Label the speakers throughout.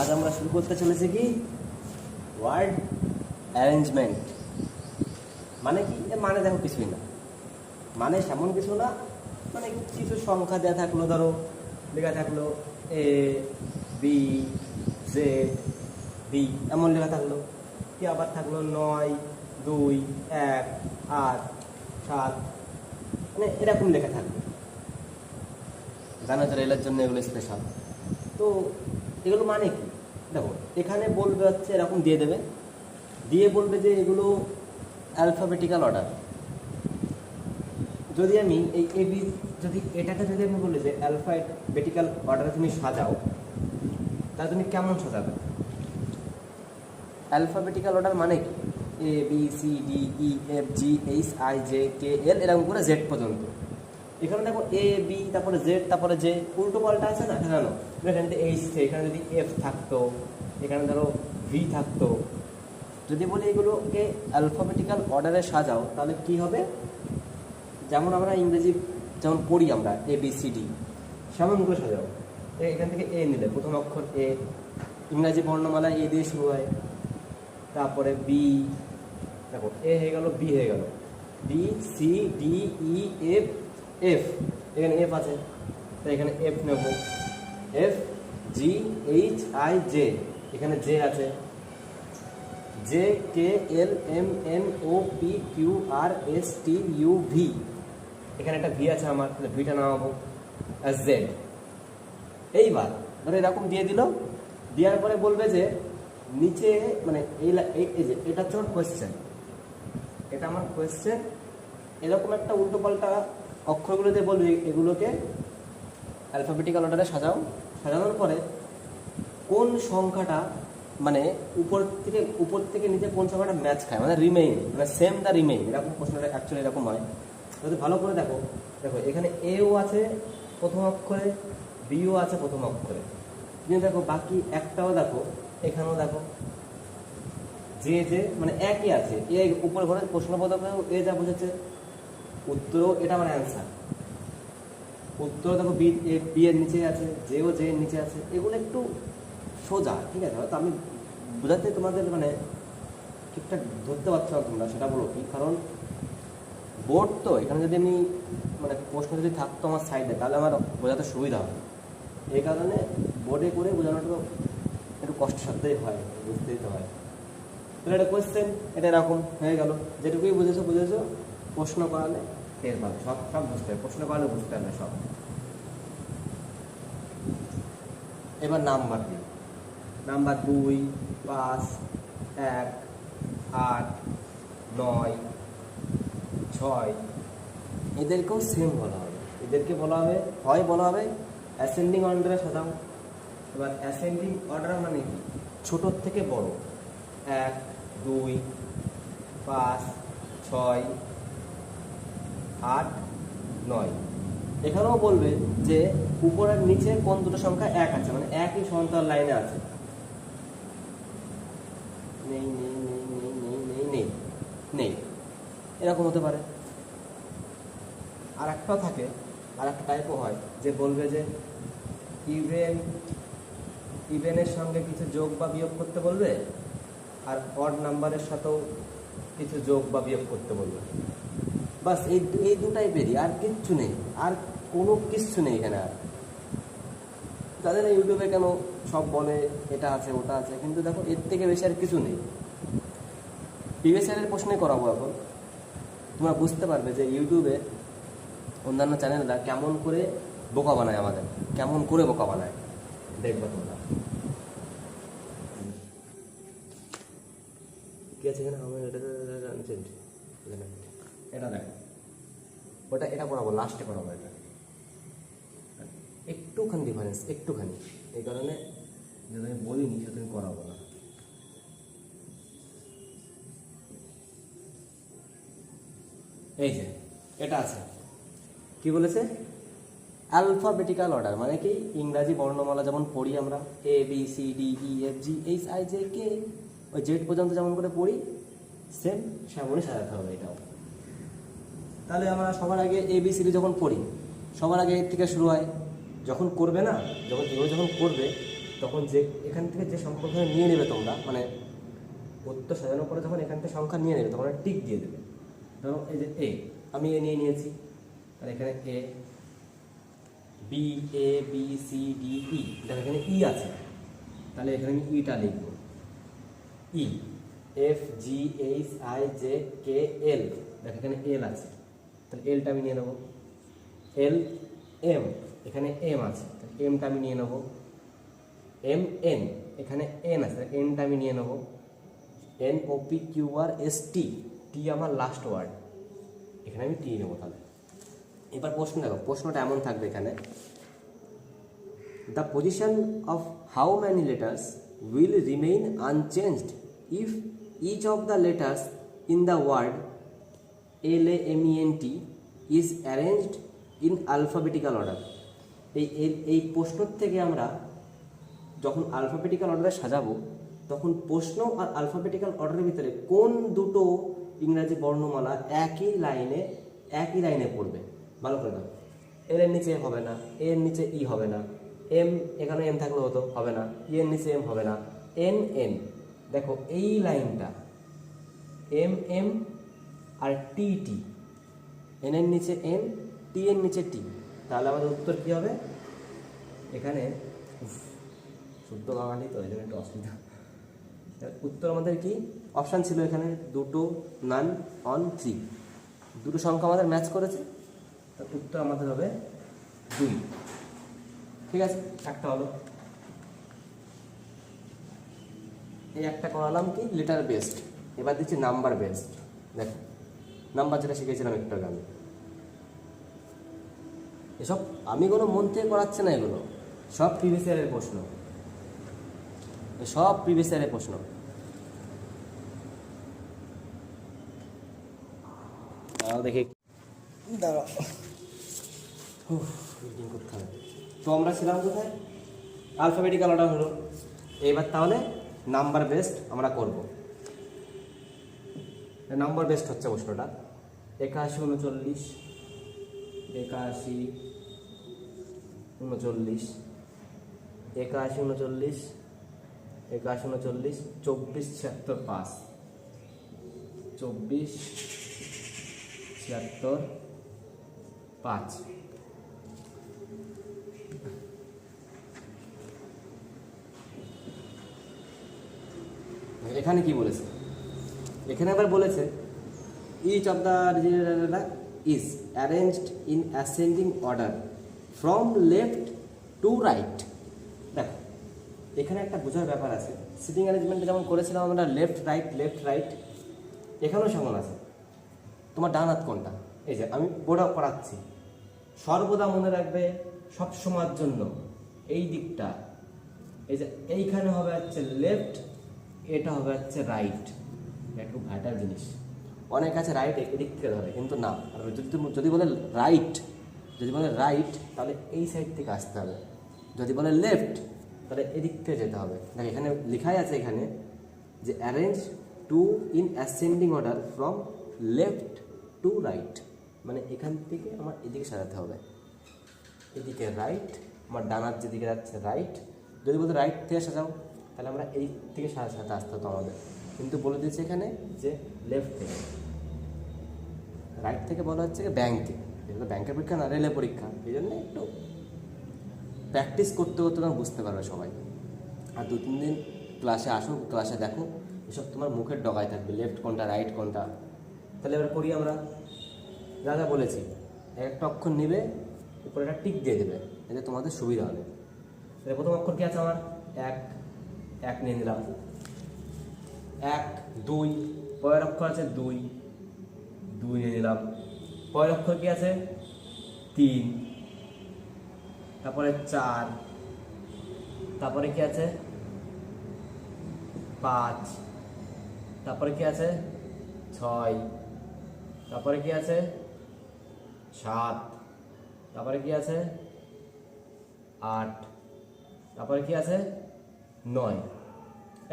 Speaker 1: আজ আমরা শুরু করতে চলেছি কি ওয়ার্ড অ্যারেঞ্জমেন্ট। মানে কি? মানে দেখো কিছুই না, মানে সেমন কিছু না, মানে কিছু সংখ্যা দেওয়া থাকলো, ধরো লেখা থাকলো এ বি জেড বি এমন লেখা থাকলো, কি আবার থাকলো 9 2 1 8 7, মানে এরকম লেখা থাকবে। জানা তো রেলের জন্য এগুলো স্পেশাল। তো এগুলো মানে কি? দেখো এখানে বলবে হচ্ছে এরকম দিয়ে দেবে, দিয়ে বলবে যে এগুলো অ্যালফাবেটিক্যাল অর্ডার। যদি আমি এই এবি যদি এটাকে যদি আমি বলি যে অ্যালফাবেটিক্যাল অর্ডারে তুমি সাজাও, তাহলে তুমি কেমন সাজাবে? অ্যালফাবেটিক্যাল অর্ডার মানে কি? A B C D E F G H I J K L এরকম করে জেড পর্যন্ত। এখানে দেখো এ বি তারপরে জেড তারপরে যে উল্টো পাল্টা আছে না, জানো এখানে এইচ, এখানে যদি এফ থাকতো, এখানে ধরো ভি থাকতো। যদি বলি এগুলোকে অ্যালফাবেটিক্যাল অর্ডারে সাজাও, তাহলে কি হবে? যেমন আমরা ইংরেজি যেমন পড়ি আমরা এ বি সি ডি, সেমন করে সাজাও। এখান থেকে এ নিলে প্রথম অক্ষর এ, ইংরাজি বর্ণমালা এ দিয়ে শুরু হয়, তারপরে বি, দেখো এ হয়ে গেল, বি হয়ে গেল, B C D E F F, এখানে এফ আছে তাই এখানে এফ নেব, F G H I J, এখানে জে আছে, J K L M N O P Q R S T U V, এখানে একটা ভি আছে আমার, তাহলে ভিটা নামাবো জেড। এইবার ধরো এরকম দিয়ে দিল, দেওয়ার পরে বলবে যে নিচে মানে এই যে এটা হচ্ছে আমার কোয়েশ্চেন, এটা আমার কোয়েশ্চেন, এরকম একটা উল্টো পাল্টা অক্ষরগুলো দিয়ে বলবে এগুলোকে অ্যালফাবেটিক্যাল অর্ডারে সাজাও। সাজানোর পরে কোন সংখ্যাটা মানে উপর থেকে নিচে কোন সংখ্যাটা ম্যাচ খায়, মানে রিমেইন, মানে সেম দ্য রিমেইন, এরকম প্রশ্নটা অ্যাকচুয়ালি এরকম হয়। যদি ভালো করে দেখো, দেখো এখানে এও আছে প্রথম অক্ষরে, বিও আছে প্রথম অক্ষরে, কিন্তু দেখো বাকি একটাও দেখো, এখানেও দেখো যে যে মানে একই আছে, এ উপরে ঘরে প্রশ্নপত্রেও এ যা বুঝেছে, উত্তরও এটা আমার অ্যান্সার। উত্তর দেখো বি এর নিচে আছে, জেও জে এর নিচে আছে, এগুলো একটু সোজা, ঠিক আছে? হয়তো আমি বোঝাতে তোমাদের মানে ঠিকঠাক ধরতে পারছো না তোমরা, সেটা বলো কি, কারণ বোর্ড তো এখানে যদি আমি মানে প্রশ্ন যদি থাকতো আমার সাইডে, তাহলে আমার বোঝাতে সুবিধা হয়। এই কারণে বোর্ডে করে বোঝানোটা একটু কষ্টসাধ্যই হয়, বুঝতেই তো হয়। তাহলে এটা কোয়েশ্চেন, এটা এরকম হয়ে গেল, যেটুকুই বুঝেছো প্রশ্ন করালে টের পাবে, সব সব বুঝতে হবে, প্রশ্ন করালে বুঝতে হবে সব। এবার নাম্বার দিই, নাম্বার 2 5 1 8 9 6, এদেরকেও সেম বলা হবে। এদেরকে বলা হবে অ্যাসেন্ডিং অর্ডারে সাজাও। এবার অ্যাসেন্ডিং অর্ডার মানে কি? ছোটোর থেকে বড়, 1 2 5 6 8 9। এখানেও বলবে যে উপরের নিচে কোন দুটো সংখ্যা এক আছে, মানে একই সমান্তরাল লাইনে আছে। নেই নেই নেই নেই নেই নেই নেই নেই, এরকম হতে পারে। আর একটাও থাকে, আর একটা টাইপও হয় যে বলবে যে ইভেনের সঙ্গে কিছু যোগ বা বিয়োগ করতে বলবে, আর অড নাম্বারের সাথেও কিছু যোগ বা বিয়োগ করতে বলবে। বাস এই দুটাই বেরিয়ে, আর কিচ্ছু নেই, আর কোনো কিচ্ছু নেই এখানে। আর তাদের ইউটিউবে কেন সব বলে এটা আছে ওটা আছে, কিন্তু দেখো এর থেকে বেশি আর কিছু নেই। প্রিভিয়াস ইয়ারের প্রশ্নই করাবো এখন, তোমরা বুঝতে পারবে যে ইউটিউবে অন্যান্য চ্যানেলরা কেমন করে বোকা বানায়, আমাদের কেমন করে বোকা বানায়, দেখবে তোমরা। কি আছে এখানে? এটা দেখো, ওটা এটা পড়াবো, লাস্টে পড়াবো। এটা একটুখানি ডিফারেন্স, একটুখানি, এই কারণে যদি আমি বলিনি সেটা তুমি করাবো না। এই যে এটা আছে, কি বলেছে? অ্যালফাবেটিক্যাল অর্ডার মানে কি? ইংরাজি বর্ণমালা যেমন পড়ি আমরা, A B C D E F G H I J K, ওই জেড পর্যন্ত যেমন করে পড়ি, সেম সেমনই সাজাতে হবে এটাও। তাহলে আমরা সবার আগে এ বি সি ডি যখন পড়ি, সবার আগে এর থেকে শুরু হয়। যখন করবে না, যখন এগুলো যখন করবে, তখন যে এখান থেকে যে সংখ্যা নিয়ে নেবে তোমরা, মানে উত্তর সাজানোর পরে যখন এখান থেকে সংখ্যা নিয়ে নেবে তখন টিক দিয়ে দেবে। ধরো এই যে এ, আমি এ নিয়ে নিয়েছি, তাহলে এখানে A B, A B C D E, দেখো এখানে ই আছে, তাহলে এখানে আমি ইটা লিখবো, E F G H I J K L, দেখো এখানে এল আছে, তাহলে এলটা আমি নিয়ে নেবো। এল এম, এখানে এম আছে, তাহলে এমটা আমি নিয়ে নেবো। এম এন, এখানে এন আছে, এনটা আমি নিয়ে নেবো। N O P Q R S টি, টি আমার লাস্ট ওয়ার্ড, এখানে আমি টি নেবো। তাহলে এবার প্রশ্ন দেখো, প্রশ্নটা এমন থাকবে এখানে, the position of how many letters will remain unchanged if each of the letters in the word LAMENT is arranged in alphabetical order. এই প্রশ্ন থেকে আমরা যখন আলফাবেটিক্যাল অর্ডারে সাজাবো তখন প্রশ্ন আর আলফাবেটিক্যাল অর্ডারের ভিতরে কোন দুটো ইংরাজি বর্ণমালা একই লাইনে পড়বে, ভালো করে দেখো। এল এর নিচে হবে না, এর নিচে ই হবে না, এম এখানে এম থাকলে হতো, হবে না, ই এর নিচে এম হবে না, এন এন, দেখো এই লাইনটা এম এম আর টি টি, এন এর নিচে এন, টি এর নিচে টি, তাহলে আমাদের উত্তর কী হবে? এখানে শুদ্ধ বাঙালি তো, এই জন্য একটু অসুবিধা। উত্তর আমাদের কি অপশান ছিল এখানে? দুটো, নান, অন, থ্রি, দুটো সংখ্যা আমাদের ম্যাচ করেছে, তার উত্তর আমাদের হবে 2। ঠিক আছে, একটা হলো। এই একটা করালাম কি লেটার বেসড, এবার দিচ্ছি নাম্বার বেসড। দেখো নাম্বার যেটা শিখেছিলাম একটু আগে আমি, এসব আমি কোনো মন থেকে করাচ্ছি না, এগুলো সব প্রিভিয়াস ইয়ারের প্রশ্ন, সব প্রিভিয়াস ইয়ারের প্রশ্ন। দেখি দাঁড়াও, রিডিং করতে হবে। তো আমরা ছিলাম কোথায়? আলফাবেটিক্যাল অর্ডার হলো। এবার তাহলে নাম্বার বেসড আমরা করব। নাম্বার বেসড হচ্ছে প্রশ্নটা। 81 39, 81 39, 81 39, 81 39, 24 76 5, 24 76 5। এখানে কি বলেছে? এখানে আবার বলেছে each of the is arranged in ascending order from left to right. দেখো এখানে একটা বোঝার ব্যাপার আছে, সিটিং অ্যারেঞ্জমেন্টে যেমন করেছিলাম আমরা লেফট রাইট, এখানেও সেমন আছে। তোমার ডান হাত কোনটা? এই যে আমি বোর্ড পড়াচ্ছি, সর্বদা মনে রাখবে সব সময়ের জন্য এই দিকটা, এই যে এইখানে হবে হচ্ছে লেফট, এটা হবে হচ্ছে রাইট। একটু ভাইটাল জিনিস, অনেক আছে রাইট এদিক থেকে ধরে, কিন্তু না, যদি বলে রাইট তাহলে এই সাইড থেকে আসতে হবে, যদি বলে লেফট তাহলে এদিক থেকে যেতে হবে। দেখ এখানে লেখাই আছে এখানে যে arrange two in ascending order from left to right, মানে এখান থেকে আমার এদিকে সাজাতে হবে, এদিকে রাইট, আমার ডানার যেদিকে যাচ্ছে রাইট। যদি বলতে রাইট থেকে সাজাও তাহলে আমরা এই থেকে সাজাতে আসতে হতো আমাদের, কিন্তু বলে দিয়েছে এখানে যে লেফট থেকে। রাইট থেকে বলা হচ্ছে ব্যাংকে, যেগুলো ব্যাংকের পরীক্ষা না রেলের পরীক্ষা, এই জন্য একটু প্র্যাকটিস করতে করতে তোমার বুঝতে পারবে সবাই। আর 2-3 দিন ক্লাসে আসো, ক্লাসে দেখো, এসব তোমার মুখের ডগায় থাকবে, লেফট কোনটা রাইট কোনটা। তাহলে এবার করি আমরা, যা যা বলেছি, একটা অক্ষর নেবে, উপরে একটা টিক দিয়ে দেবে, এতে তোমাদের সুবিধা হবে। তাহলে প্রথম অক্ষর কি আছে আমার? এক নিয়ে নিলাম, 1 2, পরের অক্ষর আছে 2 নিয়ে নিলাম। পরের অক্ষর কি আছে? 3, তারপরে 4, তারপরে কি আছে? 5, তারপরে কি আছে? 6, তারপরে কি আছে? 7, তারপরে কি আছে? 8, তারপরে কি আছে? 9।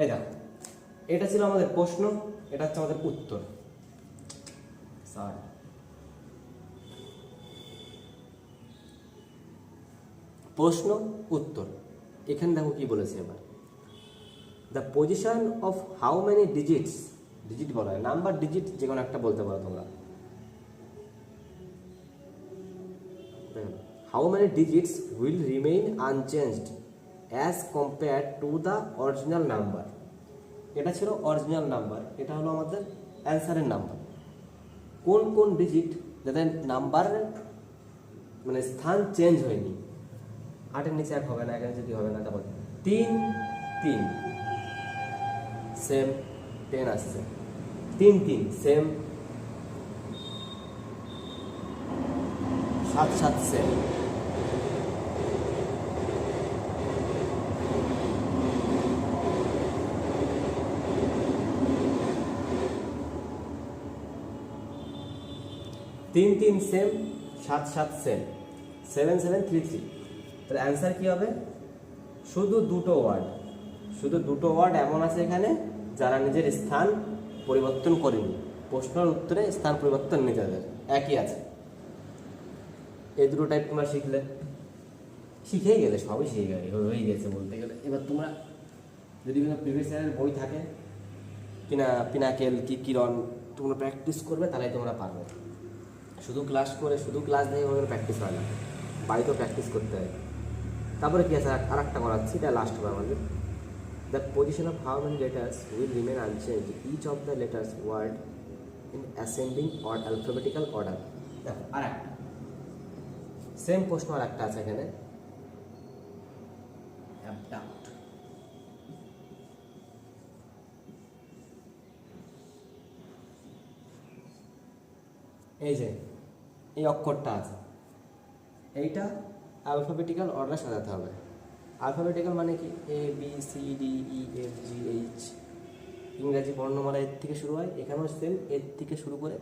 Speaker 1: এই দেখো, এটা ছিল আমাদের প্রশ্ন, এটা হচ্ছে আমাদের উত্তর। প্রশ্ন উত্তর এখানে দেখো কি বলেছে এবার, the position of how many digits, digit বলা হয়, নাম্বার ডিজিট যে কোনো একটা বলতে পারো তোমরা, how many digits will remain unchanged as compare to the original number. এটা ছিল অরিজিনাল নাম্বার, এটা হলো আমাদের অ্যান্সারের নাম্বার। কোন কোন ডিজিট যাদের নাম্বার মানে স্থান চেঞ্জ হয়নি, 8-এর নিচে 1 হবে না, 1-এর নিচে 2 হবে না, তারপর 3 3 সেম 10 আসছে, 3 3 সেম, 7 7 সেম, 3 3 সেম, 7 7 সেম, 7 7 3 3। তাহলে অ্যান্সার কি হবে? শুধু দুটো ওয়ার্ড এমন আছে এখানে যারা নিজের স্থান পরিবর্তন করেনি, প্রশ্নের উত্তরে স্থান পরিবর্তন নিজেদের একই আছে। এই দুটো টাইপ তোমরা শিখেই গেলে, সবই শিখে গেলে, হয়ে গেছে বলতে গেলে। এবার তোমরা যদি কোনো প্রিভিয়াস ইয়ারের বই থাকে, পিনাকেল কি কিরণ, তোমরা প্র্যাকটিস করবে, তাহলে তোমরা পারবে। শুধু ক্লাস দেখে ওদের প্র্যাকটিস হয় না, বাড়িতেও প্র্যাকটিস করতে হয়। তারপরে কি আছে, আর একটা করাচ্ছি, এটা লাস্ট হবে আমাদের। The position of how many letters will remain unchange each of the letters word in ascending or alphabetical order. দেখো আর একটা সেম প্রশ্ন, আর একটা আছে এখানে, অ্যাবডাক্ট। এই যে এই অক্ষরটা আছে, এইটা অ্যালফাবেটিক্যাল অর্ডার সাজাতে হবে। অ্যালফাবেটিক্যাল মানে কি, A B C D E F G H, ইংরাজি বর্ণমালা এর থেকে শুরু হয়, এখানেও সেম, এর থেকে শুরু করে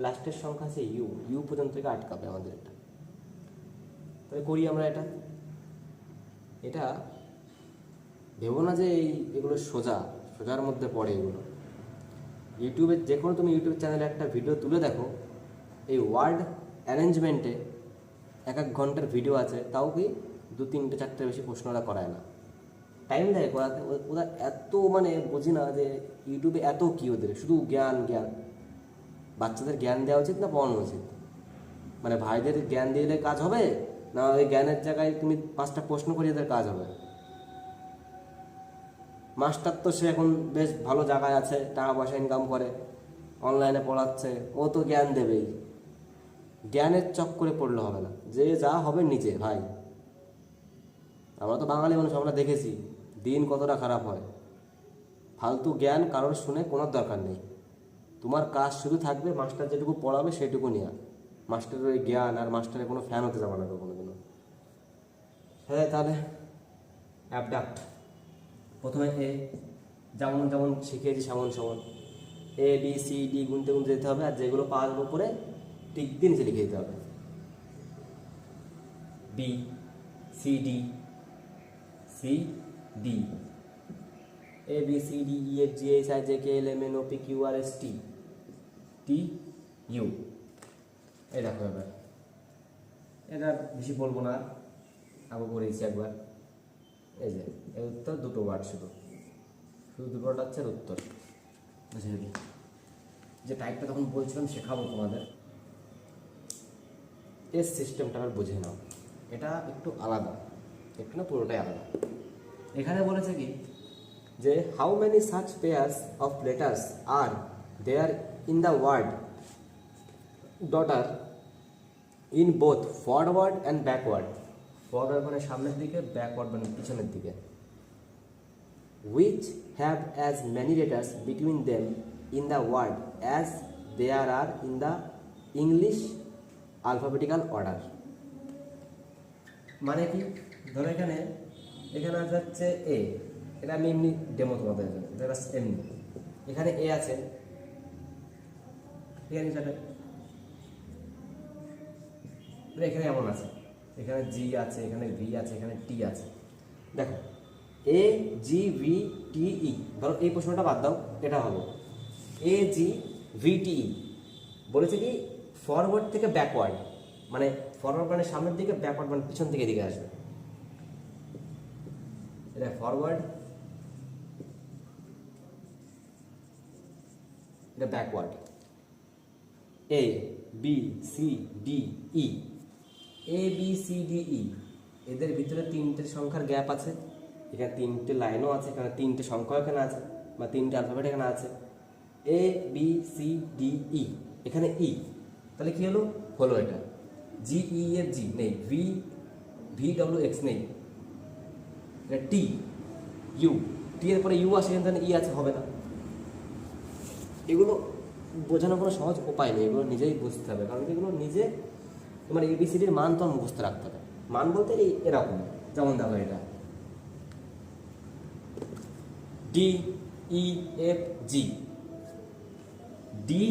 Speaker 1: লাস্টের সংখ্যা আছে ইউ পর্যন্ত থেকে আটকাবে আমাদের এটা। তাহলে করি আমরা এটা ভেবো না যে এগুলো সোজার মধ্যে পড়ে। এগুলো ইউটিউবে যে কোনো তুমি ইউটিউব চ্যানেলে একটা ভিডিও তুলে দেখো, এই ওয়ার্ড অ্যারেঞ্জমেন্টে 1 ঘন্টার ভিডিও আছে, তাও কি 2-3টে 4টে বেশি প্রশ্ন ওরা করায় না, টাইম দেয় করাতে। ওরা এত মানে বুঝি না যে ইউটিউবে এত কি, ওদের শুধু জ্ঞান। বাচ্চাদের জ্ঞান দেওয়া উচিত না পড়ানো উচিত? মানে ভাইদের জ্ঞান দিলে কাজ হবে না, ওই জ্ঞানের জায়গায় তুমি 5টা প্রশ্ন করিয়ে এদের কাজ হবে? মাস্টার তো সে এখন বেশ ভালো জায়গায় আছে, টাকা পয়সা ইনকাম করে, অনলাইনে পড়াচ্ছে, ও তো জ্ঞান দেবেই। জ্ঞানের চক্করে পড়লে হবে না, যে যা হবে নিচে। ভাই আমরা তো বাঙালি মানুষ, আমরা দেখেছি দিন কতটা খারাপ হয়। ফালতু জ্ঞান কারোর শুনে কোনো দরকার নেই, তোমার কাজ শুধু থাকবে মাস্টার যেটুকু পড়াবে সেটুকু নিয়ে। মাস্টারের ওই জ্ঞান আর মাস্টারের কোনো ফ্যান হতে যাবে না কোনোদিনও। হ্যাঁ, তাহলে অ্যাবডাক্ট প্রথমে যেমন শিখিয়েছি সেমন এ বি সি ডি গুনতে যেতে হবে, আর যেগুলো পাওয়া যাবে উপরে টিক দিয়ে নিচে লিখে দিতে হবে। B C D A B C D E F G H I J K L M N O P Q R S T U. এই দেখো এবার, এটা বেশি বলবো না, আগে পড়েছি একবার। এই যে এর উত্তর দুটো ওয়ার্ড, শুধু দুটো ওয়ার্ড হচ্ছে উত্তর। বুঝে নিবি যে টাইপটা তখন বলছিলাম শেখাবো তোমাদের, এর সিস্টেমটা আবার বুঝে নাও। এটা একটু আলাদা, একটু না পুরোটাই আলাদা। এখানে বলেছে কি যে how many such pairs of letters are there in the word daughter in both forward and backward. Forward মানে সামনের দিকে, ব্যাকওয়ার্ড মানে পিছনের দিকে। which have as many letters between them in the word as there are in the English alphabetical order। মানে কি, ধরো এখানে হচ্ছে এ, এটা আমি এমনি ডেমো তোমাদের জন্য, এমনি এখানে এ আছে, এখানে এমন আছে, এখানে জি আছে, এখানে ভি আছে, এখানে টি আছে। দেখো এ জি ভি টি ই, ধরো এই প্রশ্নটা বাদ দাও, এটা হবে এ জি ভি টি ই। বলেছে কি ফরওয়ার্ড থেকে ব্যাকওয়ার্ড, মানে ফরওয়ার্ড মানে সামনের দিকে, ব্যাকওয়ার্ড মানে পিছন থেকে এদিকে আসবে। এটা ফরওয়ার্ড, এটা ব্যাকওয়ার্ড। এ বি সি ডি ই, এ বি সি ডি ই, এদের ভিতরে তিনটে সংখ্যার গ্যাপ আছে, এখানে তিনটে লাইনও আছে, এখানে তিনটে সংখ্যাও এখানে আছে, বা তিনটে অ্যালফাবেট এখানে আছে। এ বি সি ডি ই, এখানে ই, তাহলে কি হলো, হলো এটা। জি ই এফ জি নেই, ভি ভি ডব্লিউ এক্স নেই, এটা টি ইউ, টি এর পরে ইউ আসে, এখানে ই আছে, হবে না। এগুলো বোঝানোর কোনো সহজ উপায় নেই, এগুলো নিজেই বুঝতে হবে, কারণ এগুলো নিজে তোমার এবিসিডির মান তো মুখস্থ রাখতে হবে। মান বলতে এই এরকম, যেমন দেখো এটা ডি ই এফ জি, ডি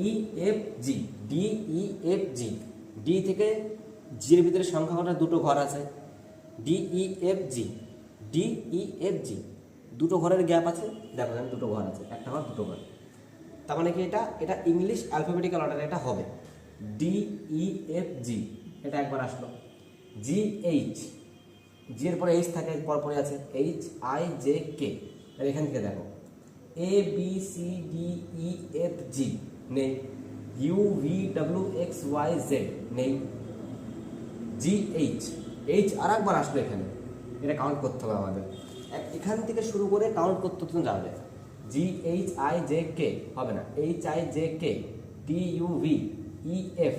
Speaker 1: ই এফ জি, ডি ই এফ জি, ডি থেকে জির ভিতরে সংখ্যা কটা, দুটো ঘর আছে, ডি ই এফ জি, ডি ই এফ জি, দুটো ঘরের গ্যাপ আছে, দেখো এখানে দুটো ঘর আছে, একটা ঘর দুটো ঘর, তার মানে কি এটা, এটা ইংলিশ অ্যালফাবেটিক্যাল অর্ডার, এটা হবে ডি ই এফ জি, এটা একবার আসলো। জি এইচ, জি এর পরে এইচ থাকে, পরপরে আছে এইচ আই জে কে, এখান থেকে দেখো A B C D E F G নেই, U V W X Y Z নেই, জি এইচ, এইচ আর একবার আসলো এখানে, এটা কাউন্ট করতে হবে আমাদের, এখান থেকে শুরু করে কাউন্ট করতে তো যাবে। G H I J K হবে না, H I J K, T U V E F,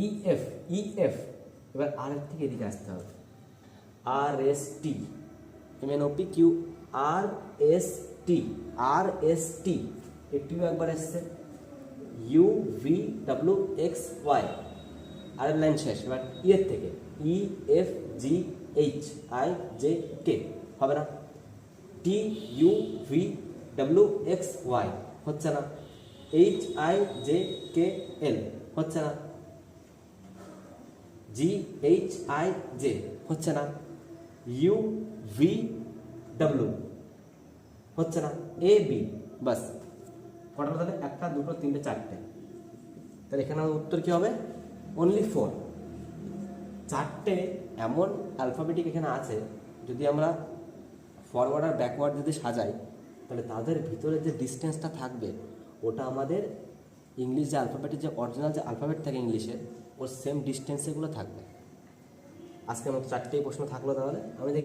Speaker 1: E F, E F, এবার আর এর থেকে এদিকে আসতে হবে, R S T, M N O P Q, R S T, R S T, একটিও একবার এসছে, U V W X Y, আরের লাইন শেষ, এবার ই এর থেকে E F G H I J K হবে না, টি U V W X Y হচ্ছে না, H I J K L হচ্ছে না, জি এইচ আই জে হচ্ছে না, ইউ ভি ডাব্লিউ হচ্ছে না, এ বি, বাস কটা তাহলে, একটা দুটো তিনটে চারটে, তাহলে এখানে উত্তর কি হবে, অনলি 4। চারটে এমন অ্যালফাবেটিক এখানে আছে, যদি আমরা ফরওয়ার্ড আর ব্যাকওয়ার্ড যদি সাজাই, তাহলে তাদের ভিতরে যে ডিস্টেন্সটা থাকবে, ওটা আমাদের ইংলিশ যে অ্যালফাবেটের যে অরিজিনাল যে অ্যালফাবেট থাকে ইংলিশের, ওর সেম ডিস্টেন্সেগুলো থাকবে। আজকের মতো চারটেই প্রশ্ন থাকলো, তাহলে আমি